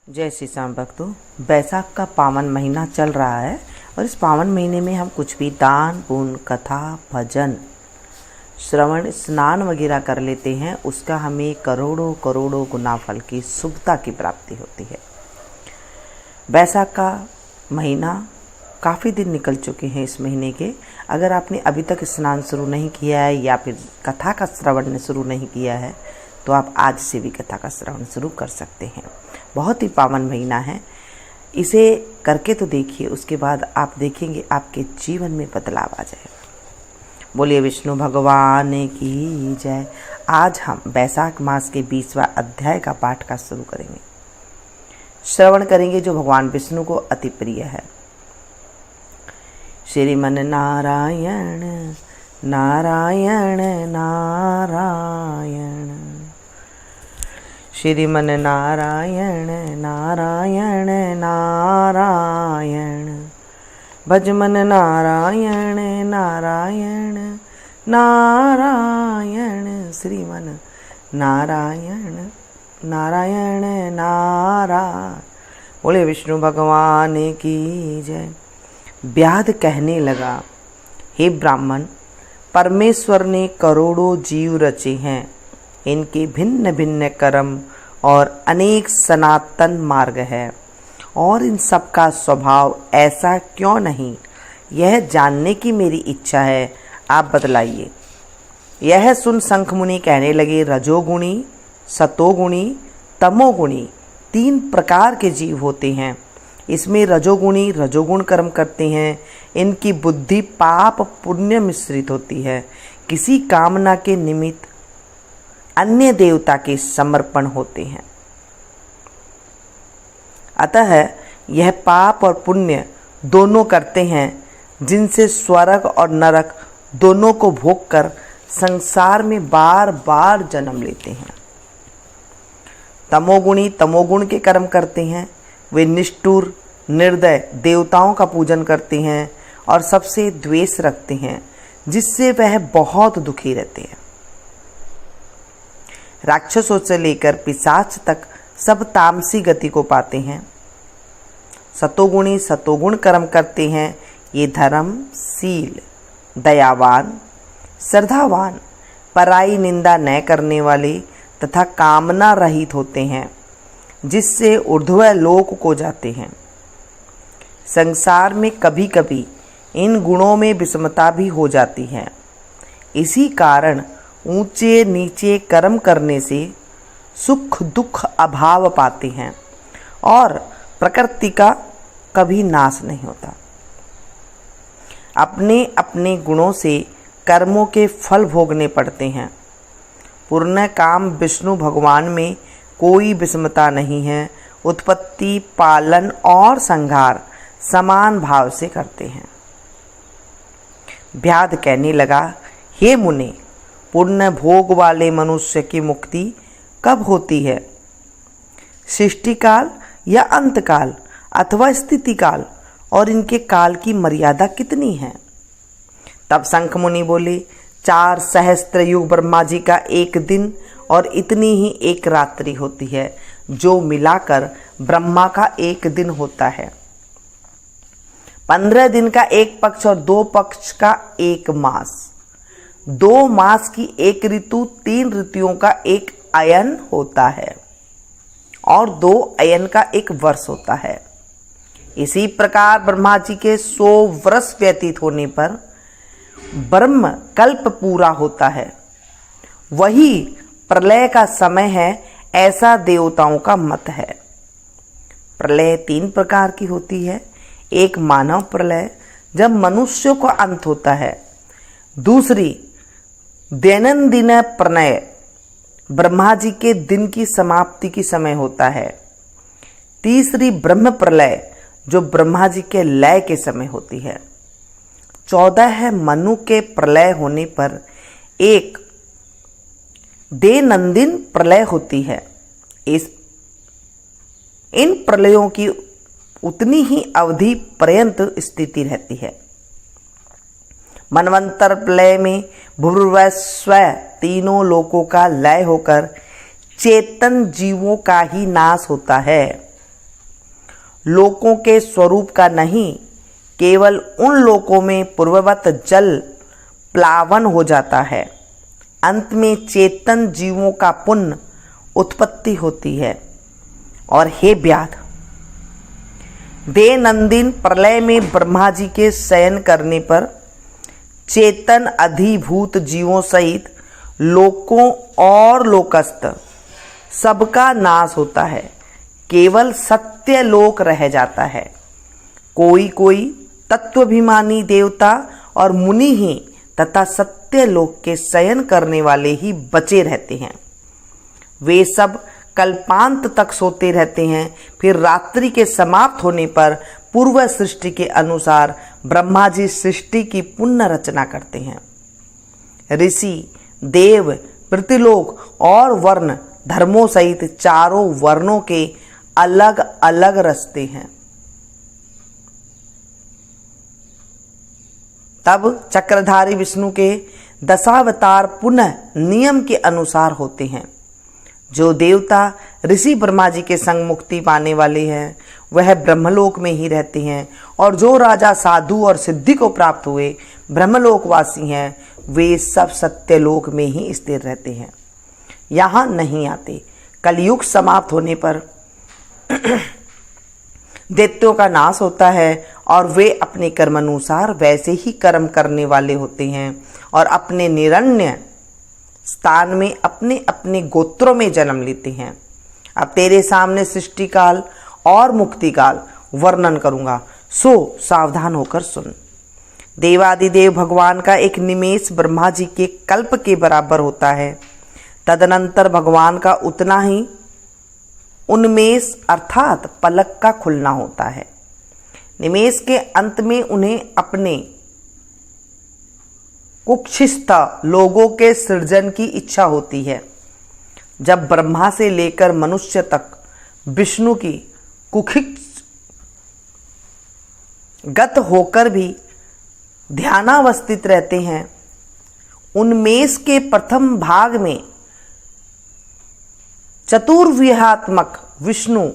जय श्री श्याम भक्तों। बैसाख का पावन महीना चल रहा है और इस पावन महीने में हम कुछ भी दान पुण्य कथा भजन श्रवण स्नान वगैरह कर लेते हैं, उसका हमें करोड़ों करोड़ों गुना फल की शुभता की प्राप्ति होती है। बैसाख का महीना काफ़ी दिन निकल चुके हैं इस महीने के। अगर आपने अभी तक स्नान शुरू नहीं किया है या फिर कथा का श्रवण शुरू नहीं किया है तो आप आज से भी कथा का श्रवण शुरू कर सकते हैं। बहुत ही पावन महीना है, इसे करके तो देखिए, उसके बाद आप देखेंगे आपके जीवन में बदलाव आ जाएगा। बोलिए विष्णु भगवान की जय। आज हम बैसाख मास के 20वां अध्याय का पाठ का शुरू करेंगे, श्रवण करेंगे, जो भगवान विष्णु को अति प्रिय है। श्रीमन नारायण नारायण नारायण, श्रीमन नारायण नारायण नारायण, भजमन नारायण नारायण नारायण, श्रीमन नारायण नारायण नारायण। बोले विष्णु भगवान की जय। व्याध कहने लगा, हे ब्राह्मण, परमेश्वर ने करोड़ों जीव रचे हैं, इनके भिन्न भिन्न कर्म और अनेक सनातन मार्ग है, और इन सब का स्वभाव ऐसा क्यों नहीं, यह जानने की मेरी इच्छा है, आप बतलाइए। यह सुन शंख मुनि कहने लगे, रजोगुणी सतोगुणी तमोगुणी 3 प्रकार के जीव होते हैं। इसमें रजोगुणी रजोगुण कर्म करते हैं, इनकी बुद्धि पाप पुण्य मिश्रित होती है, किसी कामना के निमित्त अन्य देवता के समर्पण होते हैं। अतः यह पाप और पुण्य दोनों करते हैं, जिनसे स्वर्ग और नरक दोनों को भोग कर संसार में बार बार जन्म लेते हैं। तमोगुणी तमोगुण के कर्म करते हैं, वे निष्ठुर निर्दय देवताओं का पूजन करते हैं और सबसे द्वेष रखते हैं, जिससे वह बहुत दुखी रहते हैं। राक्षसों से लेकर पिशाच तक सब तामसी गति को पाते हैं। सतोगुणी सतोगुण कर्म करते हैं, ये धर्मशील दयावान श्रद्धावान पराई निंदा न करने वाले तथा कामना रहित होते हैं, जिससे ऊर्ध्व लोक को जाते हैं। संसार में कभी कभी इन गुणों में विषमता भी हो जाती है, इसी कारण ऊंचे नीचे कर्म करने से सुख दुख अभाव पाते हैं और प्रकृति का कभी नाश नहीं होता। अपने अपने गुणों से कर्मों के फल भोगने पड़ते हैं। पूर्ण काम विष्णु भगवान में कोई विषमता नहीं है, उत्पत्ति पालन और संहार समान भाव से करते हैं। व्याध कहने लगा, हे मुने, पुण्य भोग वाले मनुष्य की मुक्ति कब होती है? सृष्टि काल या अंत काल अथवा स्थिति काल, और इनके काल की मर्यादा कितनी है? तब शंख मुनि बोले, 4 सहस्त्र युग ब्रह्मा जी का एक दिन और इतनी ही एक रात्रि होती है, जो मिलाकर ब्रह्मा का एक दिन होता है। 15 दिन का एक पक्ष और 2 पक्ष का एक मास, 2 मास की एक ऋतु, 3 ऋतुओं का एक अयन होता है और 2 अयन का एक वर्ष होता है। इसी प्रकार ब्रह्मा जी के 100 वर्ष व्यतीत होने पर ब्रह्म कल्प पूरा होता है, वही प्रलय का समय है, ऐसा देवताओं का मत है। प्रलय 3 प्रकार की होती है। एक मानव प्रलय, जब मनुष्यों का अंत होता है। दूसरी दैनंदिन प्रलय, ब्रह्मा जी के दिन की समाप्ति की समय होता है। तीसरी ब्रह्म प्रलय, जो ब्रह्मा जी के लय के समय होती है। 14 है मनु के प्रलय होने पर एक दैनंदिन प्रलय होती है। इन प्रलयों की उतनी ही अवधि पर्यंत स्थिति रहती है। मनवंतर प्रलय में भूर्भुवः स्वः तीनों लोकों का लय होकर चेतन जीवों का ही नाश होता है। लोकों के स्वरूप का नहीं, केवल उन लोकों में पूर्ववत जल प्लावन हो जाता है। अंत में चेतन जीवों का पुण्य उत्पत्ति होती है। और हे व्याध, दैनंदिन प्रलय में ब्रह्मा जी के शयन करने पर चेतन अधिभूत जीवों सहित लोकों और लोकस्थ सबका नाश होता है, केवल सत्य लोक रह जाता है। कोई कोई तत्वाभिमानी देवता और मुनि ही तथा सत्य लोक के शयन करने वाले ही बचे रहते हैं। वे सब कल्पांत तक सोते रहते हैं। फिर रात्रि के समाप्त होने पर पूर्व सृष्टि के अनुसार ब्रह्मा जी सृष्टि की पुनः रचना करते हैं। ऋषि, देव, पृथ्वीलोक और वर्ण धर्मों सहित चारों वर्णों के अलग अलग रास्ते हैं। तब चक्रधारी विष्णु के दशावतार पुनः नियम के अनुसार होते हैं। जो देवता ऋषि ब्रह्मा जी के संग मुक्ति पाने वाले हैं वह ब्रह्मलोक में ही रहते हैं, और जो राजा साधु और सिद्धि को प्राप्त हुए ब्रह्मलोकवासी हैं वे सब सत्यलोक में ही स्थिर रहते हैं, यहाँ नहीं आते। कलयुग समाप्त होने पर दैत्यों का नाश होता है और वे अपने कर्मानुसार वैसे ही कर्म करने वाले होते हैं और अपने निरण्य स्थान में अपने अपने गोत्रों में जन्म लेते हैं। अब तेरे सामने सृष्टि काल और मुक्ति काल वर्णन करूंगा, सो सावधान होकर सुन। देवादिदेव भगवान का एक निमेष ब्रह्मा जी के कल्प के बराबर होता है। तदनंतर भगवान का उतना ही उन्मेष अर्थात पलक का खुलना होता है। निमेष के अंत में उन्हें अपने कुक्षिस्थ लोगों के सृजन की इच्छा होती है। जब ब्रह्मा से लेकर मनुष्य तक विष्णु की कुक्षिस्थ गत होकर भी ध्यानावस्थित रहते हैं। उन्मेष के प्रथम भाग में चतुर्व्यूहात्मक विष्णु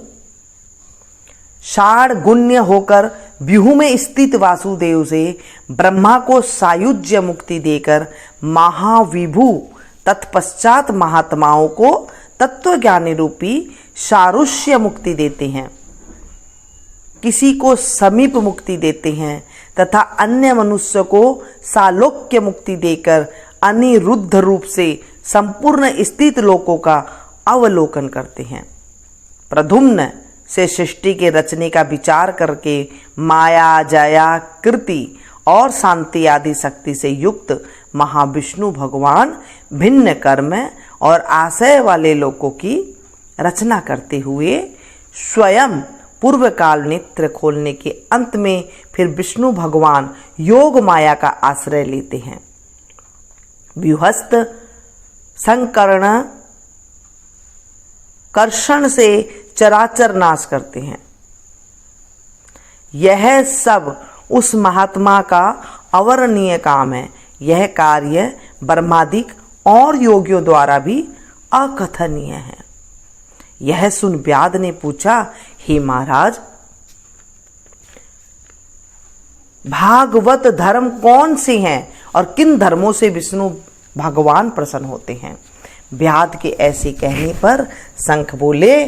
षाड्गुण्य होकर व्यूह में स्थित वासुदेव से ब्रह्मा को सायुज्य मुक्ति देकर महाविभू तत्पश्चात महात्माओं को तत्वज्ञानी रूपी सारुष्य मुक्ति देते हैं। किसी को समीप मुक्ति देते हैं तथा अन्य मनुष्य को सालोक्य मुक्ति देकर अनिरुद्ध रूप से संपूर्ण स्थित लोकों का अवलोकन करते हैं। प्रद्युम्न से सृष्टि के रचने का विचार करके माया, जया, कृति और शांति आदि शक्ति से युक्त महाविष्णु भगवान भिन्न कर्म और आशय वाले लोकों की रचना करते हुए स्वयं पूर्व काल नेत्र खोलने के अंत में फिर विष्णु भगवान योग माया का आश्रय लेते हैं। व्यूहस्थ संकर्ण कर्षण से चराचर नाश करते हैं। यह सब उस महात्मा का अवर्णनीय काम है। यह कार्य ब्रह्मादिक और योगियों द्वारा भी अकथनीय है। यह सुन व्याध ने पूछा, हे महाराज, भागवत धर्म कौन से हैं और किन धर्मों से विष्णु भगवान प्रसन्न होते हैं? व्याध के ऐसे कहने पर शंख बोले,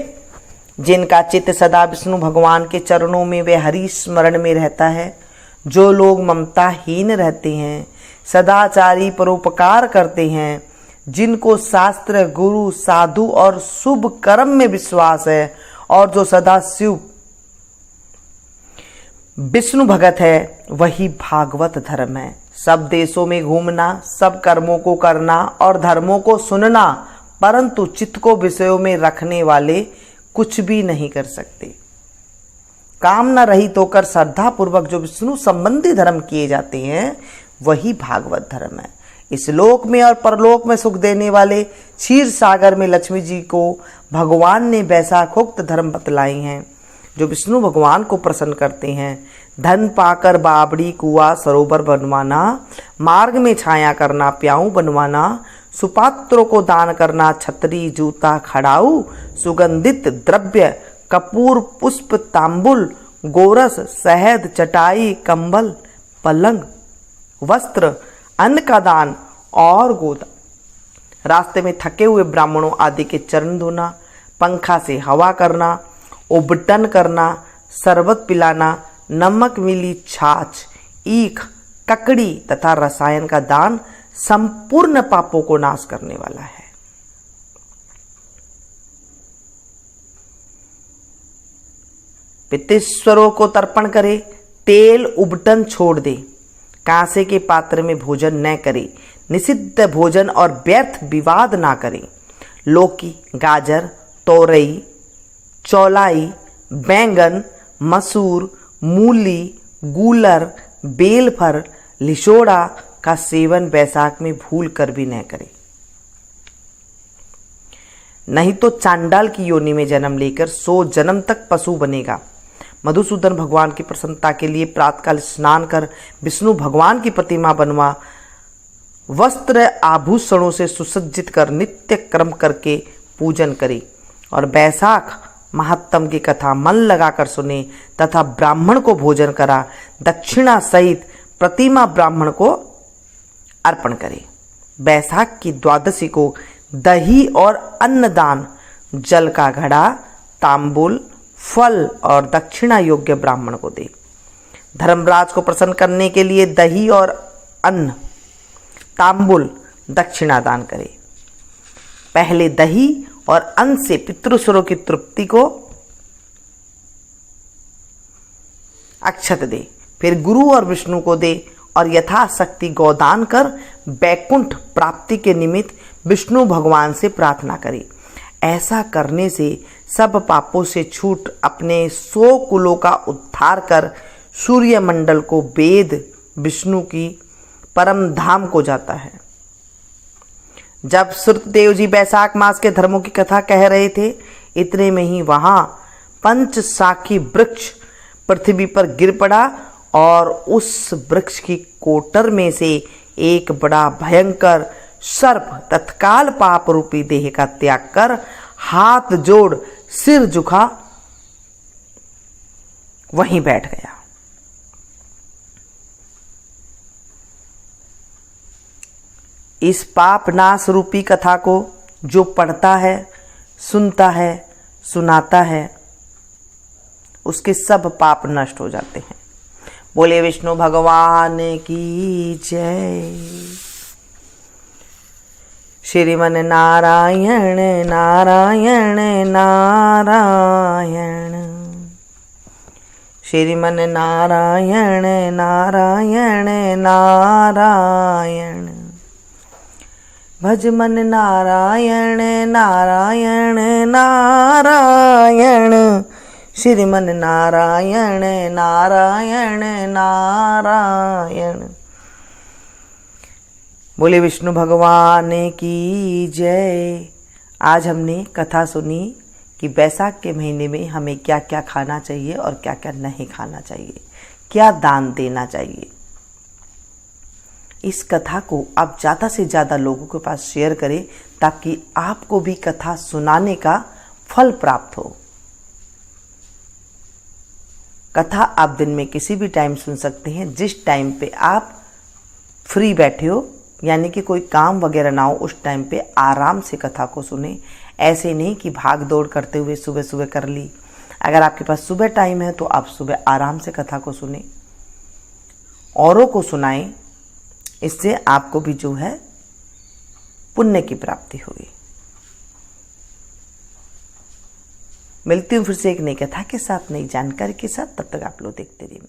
जिनका चित्त सदा विष्णु भगवान के चरणों में वे हरि स्मरण में रहता है, जो लोग ममताहीन रहते हैं, सदाचारी परोपकार करते हैं, जिनको शास्त्र, गुरु, साधु और शुभ कर्म में विश्वास है और जो सदा शिव विष्णु भगत है, वही भागवत धर्म है। सब देशों में घूमना, सब कर्मों को करना और धर्मों को सुनना, परंतु चित्त को विषयों में रखने वाले कुछ भी नहीं कर सकते। कामना रहित होकर श्रद्धा पूर्वक जो विष्णु संबंधी धर्म किए जाते हैं वही भागवत धर्म है। इस लोक में और परलोक में सुख देने वाले क्षीर सागर में लक्ष्मी जी को भगवान ने वैशाखोक्त धर्म बतलाई हैं, जो विष्णु भगवान को प्रसन्न करते हैं। धन पाकर बावड़ी, कुआ, सरोवर बनवाना, मार्ग में छाया करना, प्याऊ बनवाना, सुपात्रों को दान करना, छतरी, जूता, खड़ाऊ, सुगंधित द्रव्य, कपूर, पुष्प, तांबुल, गोरस, शहद, चटाई, कंबल, पलंग, वस्त्र, अन्न का दान और गोदान। रास्ते में थके हुए ब्राह्मणों आदि के चरण धोना, पंखा से हवा करना, उबटन करना, शरबत पिलाना, नमक मिली छाछ, ईख, ककड़ी तथा रसायन का दान संपूर्ण पापों को नाश करने वाला है। पितृश्वरों को तर्पण करे, तेल उबटन छोड़ दे, कांसे के पात्र में भोजन न करे, निषिद्ध भोजन और व्यर्थ विवाद ना करे, लौकी, गाजर, तोरई, चौलाई, बैंगन, मसूर, मूली, गूलर, बेलफर, लिशोड़ा का सेवन बैसाख में भूल कर भी न करे, नहीं तो चांडाल की योनि में जन्म लेकर 100 जन्म तक पशु बनेगा। मधुसूदन भगवान की प्रसन्नता के लिए प्रातःकाल स्नान कर विष्णु भगवान की प्रतिमा बनवा, वस्त्र आभूषणों से सुसज्जित कर नित्य कर्म करके पूजन करे और बैसाख महात्म की कथा मन लगाकर सुने तथा ब्राह्मण को भोजन करा, दक्षिणा सहित प्रतिमा ब्राह्मण को अर्पण करे। बैसाख की द्वादशी को दही और अन्नदान, जल का घड़ा, तांबुल, फल और दक्षिणा योग्य ब्राह्मण को दे। धर्मराज को प्रसन्न करने के लिए दही और अन्न, तांबुल, दक्षिणा दान करे। पहले दही और अन्न से पितृस्वरों की तृप्ति को अक्षत दे, फिर गुरु और विष्णु को दे और यथाशक्ति गोदान कर बैकुंठ प्राप्ति के निमित्त विष्णु भगवान से प्रार्थना करे। ऐसा करने से सब पापों से छूट अपने 100 कुलों का उद्धार कर सूर्य मंडल को वेद विष्णु की परम धाम को जाता है। जब सुरदेव जी बैसाख मास के धर्मों की कथा कह रहे थे, इतने में ही वहां पंचशाखी वृक्ष पृथ्वी पर गिर पड़ा और उस वृक्ष की कोटर में से एक बड़ा भयंकर सर्प तत्काल पाप रूपी देह का त्याग कर हाथ जोड़ सिर झुका वहीं बैठ गया। इस पाप नाश रूपी कथा को जो पढ़ता है, सुनता है, सुनाता है, उसके सब पाप नष्ट हो जाते हैं। बोले विष्णु भगवान की जय। श्रीमन नारायण नारायण नारायण, श्रीमन नारायण नारायण नारायण, भज मन नारायण नारायण नारायण, श्रीमन नारायण नारायण नारायण। बोले विष्णु भगवान की जय। आज हमने कथा सुनी कि बैसाख के महीने में हमें क्या क्या खाना चाहिए और क्या क्या नहीं खाना चाहिए, क्या दान देना चाहिए। इस कथा को आप ज़्यादा से ज़्यादा लोगों के पास शेयर करें ताकि आपको भी कथा सुनाने का फल प्राप्त हो। कथा आप दिन में किसी भी टाइम सुन सकते हैं, जिस टाइम पे आप फ्री बैठे हो, यानी कि कोई काम वगैरह ना हो, उस टाइम पे आराम से कथा को सुने। ऐसे नहीं कि भाग दौड़ करते हुए सुबह सुबह कर ली। अगर आपके पास सुबह टाइम है तो आप सुबह आराम से कथा को सुने, औरों को सुनाएं। इससे आपको भी जो है पुण्य की प्राप्ति होगी। मिलती हूँ फिर से एक नई कथा के साथ, नई जानकारी के साथ। तब तक आप लोग देखते रहिए।